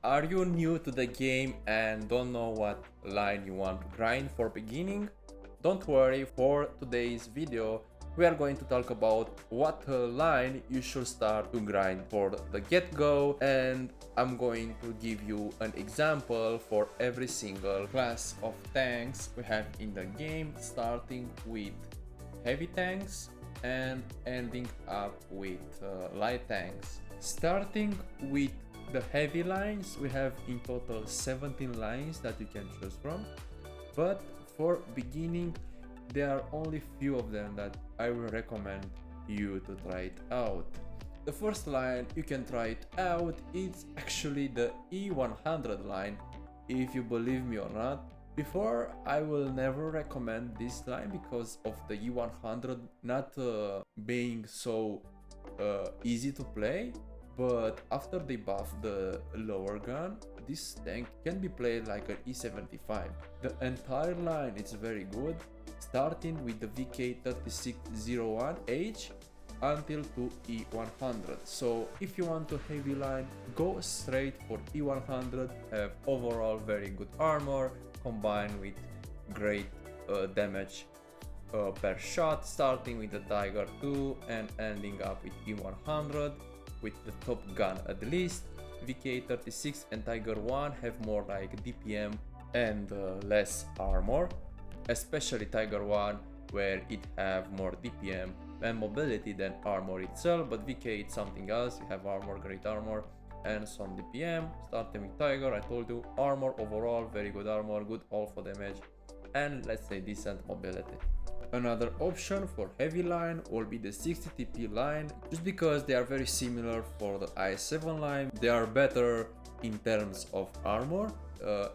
Are you new to the game and don't know what line you want to grind for beginning? Don't worry, for today's video we are going to talk about what line you should start to grind for the get-go, and I'm going to give you an example for every single class of tanks we have in the game, starting with heavy tanks and ending up with light tanks. Starting with the heavy lines, we have in total 17 lines that you can choose from, but for beginning there are only few of them that I will recommend you to try it out. The first line you can try it out, it's actually the E100 line, if you believe me or not. Before, I will never recommend this line because of the E100 not being so easy to play, but after they buff the lower gun, this tank can be played like an E75. The entire line is very good, starting with the VK3601H until to E100. So if you want a heavy line, go straight for E100, have overall very good armor combined with great damage per shot, starting with the Tiger 2 and ending up with E100 with the top gun at least. VK36 and Tiger 1 have more like DPM and less armor, especially Tiger 1 where it have more DPM and mobility than armor itself, but VK it's something else. You have armor, great armor and some DPM. Starting with Tiger, I told you, armor overall, very good armor, good all for damage and let's say decent mobility. Another option for heavy line will be the 60 TP line, just because they are very similar for the i7 line. They are better in terms of armor.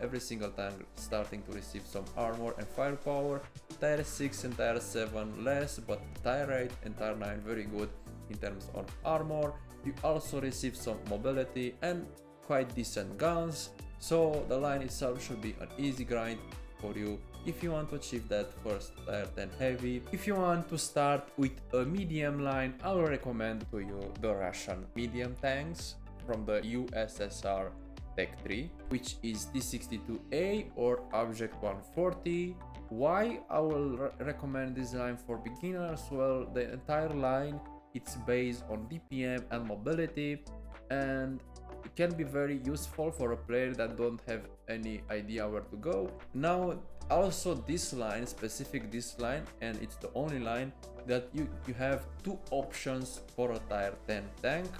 Every single tank starting to receive some armor and firepower. Tier 6 and Tier 7 less, but Tier 8 and Tier 9 very good in terms of armor. You also receive some mobility and quite decent guns, so the line itself should be an easy grind for you if you want to achieve that first Tier 10 heavy. If you want to start with a medium line, I will recommend to you the Russian medium tanks from the USSR Tech 3, which is T62A or Object 140. Why I will recommend this line for beginners? Well, the entire line it's based on DPM and mobility, and it can be very useful for a player that don't have any idea where to go. Now also this line, specific this line, and it's the only line that you have two options for a Tier 10 tank,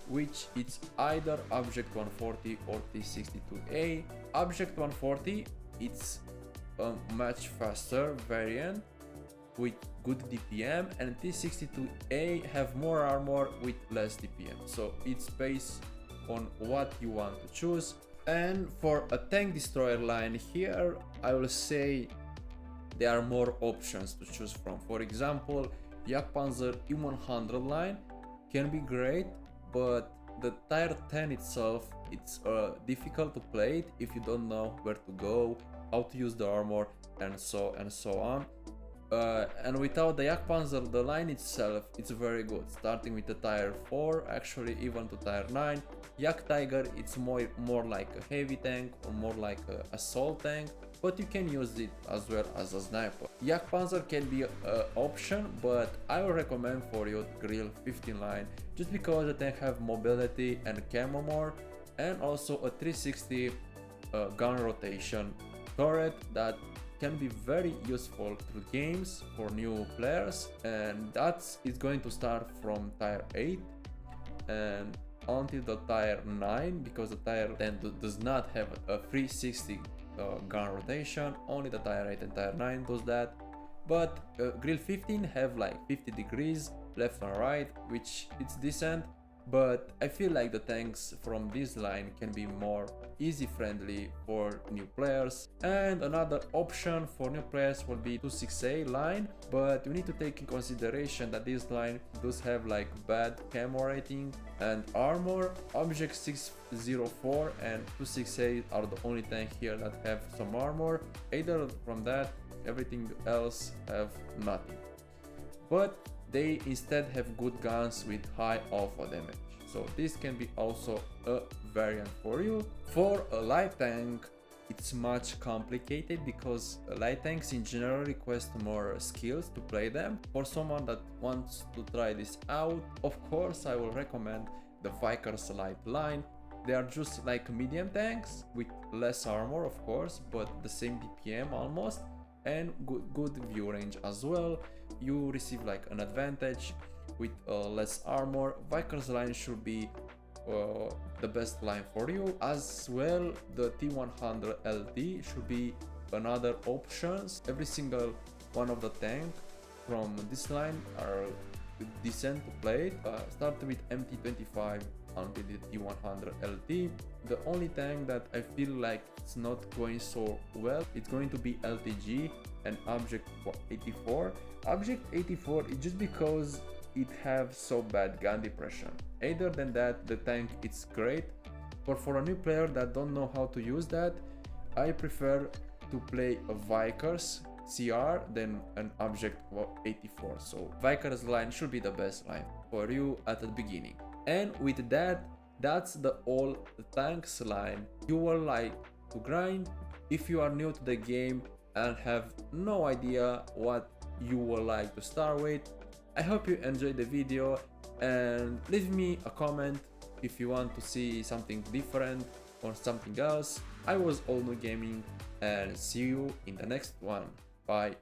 which it's either Object 140 or T62A. Object 140 it's a much faster variant with good DPM, and T62A have more armor with less DPM, so it's based on what you want to choose. And for a tank destroyer line here, I will say there are more options to choose from. For example, Jagdpanzer E100 line can be great, but the Tier 10 itself, it's difficult to play it if you don't know where to go, how to use the armor and so on. And without the Jagdpanzer, the line itself, it's very good, starting with the Tier 4, actually even to Tier 9. Tiger, it's more like a heavy tank or more like an assault tank, but you can use it as well as a sniper. Jagdpanzer can be an option, but I will recommend for you Grill 15 line, just because the tank have mobility and camo more, and also a 360 gun rotation turret that can be very useful through games for new players, and that's going to start from Tier 8 and until the Tier 9, because the Tier 10 does not have a 360 gun rotation. Only the Tier 8 and Tier 9 does that, but Grill 15 have like 50 degrees left and right, which it's decent, but I feel like the tanks from this line can be more easy friendly for new players. And another option for new players will be 26A line, but you need to take in consideration that this line does have like bad camo rating and armor. Object 604 and 26A are the only tank here that have some armor. Either from that, everything else have nothing, but they instead have good guns with high alpha damage. so this can be also a variant for you. For a light tank, it's much complicated because light tanks in general request more skills to play them. For someone that wants to try this out, of course I will recommend the Vickers light line. They are just like medium tanks with less armor, of course, but the same DPM almost, and good view range as well. You receive like an advantage with less armor. Vickers line should be the best line for you. As well, the T100 LD should be another options. Every single one of the tank from this line are decent to play. Start with MT25 until the T100 LT. The only tank that I feel like it's not going so well, it's going to be LTG and Object 84. Object 84 is just because it have so bad gun depression. Other than that, the tank it's great, but for a new player that don't know how to use that, I prefer to play a Vickers CR than an Object 84. So Vickers line should be the best line for you at the beginning. And with that, that's the all tanks line you will like to grind. If you are new to the game and have no idea what you would like to start with, I hope you enjoyed the video, and leave me a comment if you want to see something different or something else. I was WoT Gaming, and see you in the next one. Bye.